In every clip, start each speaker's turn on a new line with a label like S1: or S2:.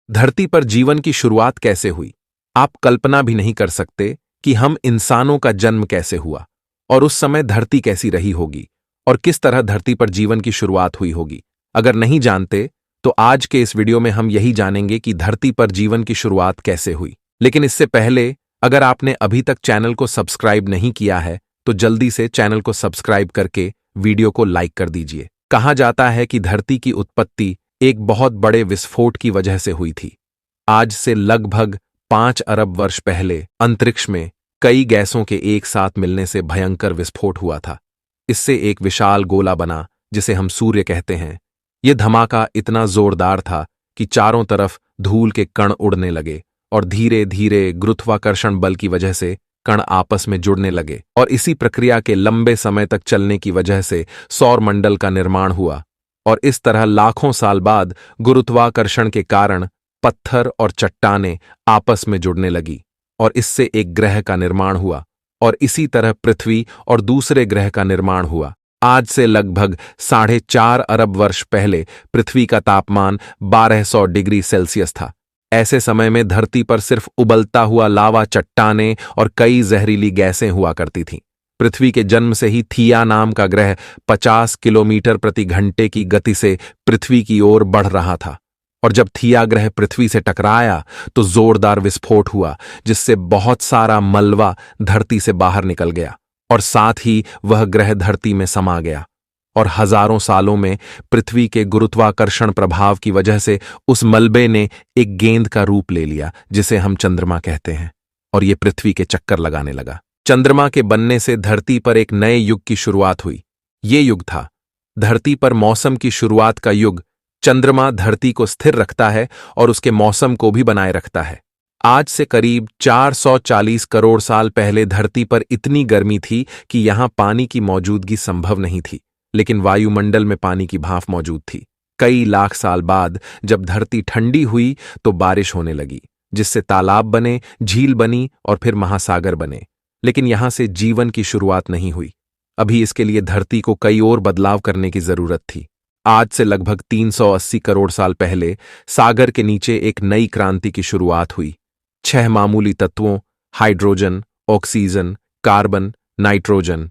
S1: धरती पर जीवन की शुरुआत कैसे हुई? आप कल्पना भी नहीं कर सकते कि हम इंसानों का जन्म कैसे हुआ और उस समय धरती कैसी रही होगी और किस तरह धरती पर जीवन की शुरुआत हुई होगी। अगर नहीं जानते तो आज के इस वीडियो में हम यही जानेंगे कि धरती पर जीवन की शुरुआत कैसे हुई। लेकिन इससे पहले अगर आपने अभी तक चैनल को सब्सक्राइब नहीं किया है तो जल्दी से चैनल को सब्सक्राइब करके वीडियो को लाइक कर दीजिए। कहा जाता है कि धरती की उत्पत्ति एक बहुत बड़े विस्फोट की वजह से हुई थी। आज से लगभग 5 अरब वर्ष पहले अंतरिक्ष में कई गैसों के एक साथ मिलने से भयंकर विस्फोट हुआ था। इससे एक विशाल गोला बना जिसे हम सूर्य कहते हैं। यह धमाका इतना जोरदार था कि चारों तरफ धूल के कण उड़ने लगे और धीरे धीरे गुरुत्वाकर्षण बल की वजह से कण आपस में जुड़ने लगे और इसी प्रक्रिया के लंबे समय तक चलने की वजह से सौर मंडल का निर्माण हुआ। और इस तरह लाखों साल बाद गुरुत्वाकर्षण के कारण पत्थर और चट्टानें आपस में जुड़ने लगी और इससे एक ग्रह का निर्माण हुआ और इसी तरह पृथ्वी और दूसरे ग्रह का निर्माण हुआ। आज से लगभग 4.5 अरब वर्ष पहले पृथ्वी का तापमान 1200 डिग्री सेल्सियस था। ऐसे समय में धरती पर सिर्फ उबलता हुआ लावा, चट्टानें और कई जहरीली गैसें हुआ करती थीं। पृथ्वी के जन्म से ही थिया नाम का ग्रह 50 किलोमीटर प्रति घंटे की गति से पृथ्वी की ओर बढ़ रहा था और जब थिया ग्रह पृथ्वी से टकराया तो जोरदार विस्फोट हुआ जिससे बहुत सारा मलबा धरती से बाहर निकल गया और साथ ही वह ग्रह धरती में समा गया और हजारों सालों में पृथ्वी के गुरुत्वाकर्षण प्रभाव की वजह से उस मलबे ने एक गेंद का रूप ले लिया जिसे हम चंद्रमा कहते हैं और ये पृथ्वी के चक्कर लगाने लगा। चंद्रमा के बनने से धरती पर एक नए युग की शुरुआत हुई। ये युग था धरती पर मौसम की शुरुआत का युग। चंद्रमा धरती को स्थिर रखता है और उसके मौसम को भी बनाए रखता है। आज से करीब 440 करोड़ साल पहले धरती पर इतनी गर्मी थी कि यहां पानी की मौजूदगी संभव नहीं थी, लेकिन वायुमंडल में पानी की भाप मौजूद थी। कई लाख साल बाद जब धरती ठंडी हुई तो बारिश होने लगी जिससे तालाब बने, झील बनी और फिर महासागर बने। लेकिन यहां से जीवन की शुरुआत नहीं हुई। अभी इसके लिए धरती को कई और बदलाव करने की जरूरत थी। आज से लगभग 380 करोड़ साल पहले सागर के नीचे एक नई क्रांति की शुरुआत हुई। 6 मामूली तत्वों हाइड्रोजन, ऑक्सीजन, कार्बन, नाइट्रोजन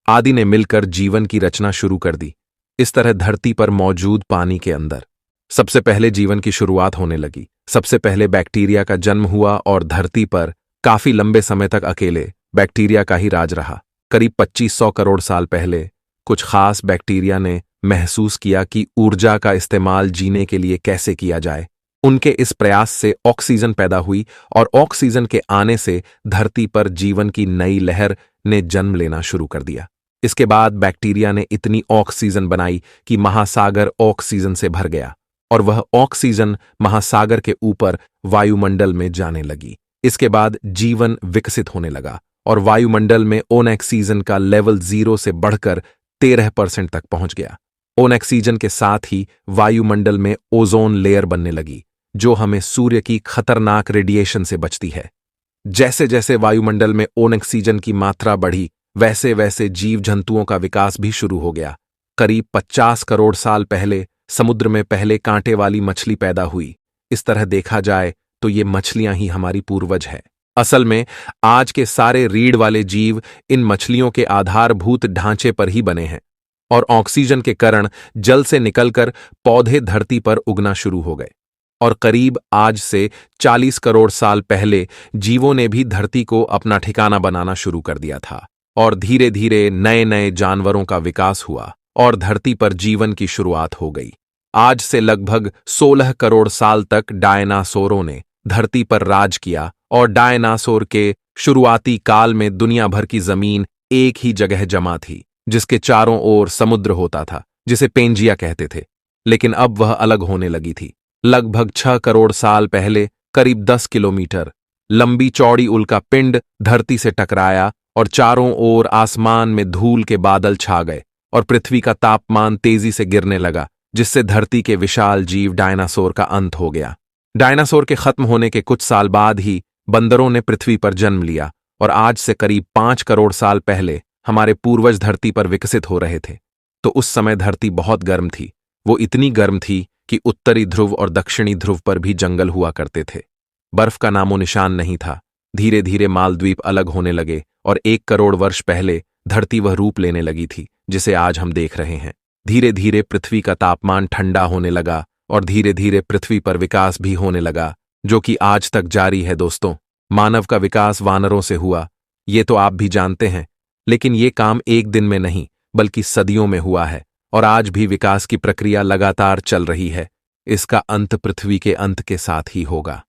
S1: आदि ने मिलकर जीवन की रचना शुरू कर दी। इस तरह धरती पर मौजूद पानी के अंदर सबसे पहले जीवन की शुरुआत होने लगी। सबसे पहले बैक्टीरिया का जन्म हुआ और धरती पर काफी लंबे समय तक अकेले बैक्टीरिया का ही राज रहा। करीब 2500 करोड़ साल पहले कुछ खास बैक्टीरिया ने महसूस किया कि ऊर्जा का इस्तेमाल जीने के लिए कैसे किया जाए। उनके इस प्रयास से ऑक्सीजन पैदा हुई और ऑक्सीजन के आने से धरती पर जीवन की नई लहर ने जन्म लेना शुरू कर दिया। इसके बाद बैक्टीरिया ने इतनी ऑक्सीजन बनाई कि महासागर ऑक्सीजन से भर गया और वह ऑक्सीजन महासागर के ऊपर वायुमंडल में जाने लगी। इसके बाद जीवन विकसित होने लगा और वायुमंडल में ऑक्सीजन का लेवल 0 से बढ़कर 13% तक पहुंच गया। ऑक्सीजन के साथ ही वायुमंडल में ओजोन लेयर बनने लगी जो हमें सूर्य की खतरनाक रेडिएशन से बचती है। जैसे जैसे वायुमंडल में ऑक्सीजन की मात्रा बढ़ी वैसे वैसे जीव जंतुओं का विकास भी शुरू हो गया। करीब 50 करोड़ साल पहले समुद्र में पहले कांटे वाली मछली पैदा हुई। इस तरह देखा जाए तो ये मछलियां ही हमारी पूर्वज है। असल में आज के सारे रीढ़ वाले जीव इन मछलियों के आधारभूत ढांचे पर ही बने हैं और ऑक्सीजन के कारण जल से निकलकर पौधे धरती पर उगना शुरू हो गए। और करीब आज से 40 करोड़ साल पहले जीवों ने भी धरती को अपना ठिकाना बनाना शुरू कर दिया था और धीरे धीरे नए नए जानवरों का विकास हुआ और धरती पर जीवन की शुरुआत हो गई। आज से लगभग 16 करोड़ साल तक डायनासोरों ने धरती पर राज किया और डायनासोर के शुरुआती काल में दुनिया भर की जमीन एक ही जगह जमा थी जिसके चारों ओर समुद्र होता था जिसे पेंजिया कहते थे। लेकिन अब वह अलग होने लगी थी। लगभग 6 करोड़ साल पहले करीब 10 किलोमीटर लंबी चौड़ी उल्का पिंड धरती से टकराया और चारों ओर आसमान में धूल के बादल छा गए और पृथ्वी का तापमान तेजी से गिरने लगा जिससे धरती के विशाल जीव डायनासोर का अंत हो गया। डायनासोर के खत्म होने के कुछ साल बाद ही बंदरों ने पृथ्वी पर जन्म लिया और आज से करीब 5 करोड़ साल पहले हमारे पूर्वज धरती पर विकसित हो रहे थे। तो उस समय धरती बहुत गर्म थी। वो इतनी गर्म थी कि उत्तरी ध्रुव और दक्षिणी ध्रुव पर भी जंगल हुआ करते थे। बर्फ का नामो निशान नहीं था। धीरे धीरे मालद्वीप अलग होने लगे और 1 करोड़ वर्ष पहले धरती वह रूप लेने लगी थी जिसे आज हम देख रहे हैं। धीरे धीरे पृथ्वी का तापमान ठंडा होने लगा और धीरे धीरे पृथ्वी पर विकास भी होने लगा, जो कि आज तक जारी है। दोस्तों, मानव का विकास वानरों से हुआ, ये तो आप भी जानते हैं, लेकिन ये काम एक दिन में नहीं बल्कि सदियों में हुआ है और आज भी विकास की प्रक्रिया लगातार चल रही है। इसका अंत पृथ्वी के अंत के साथ ही होगा।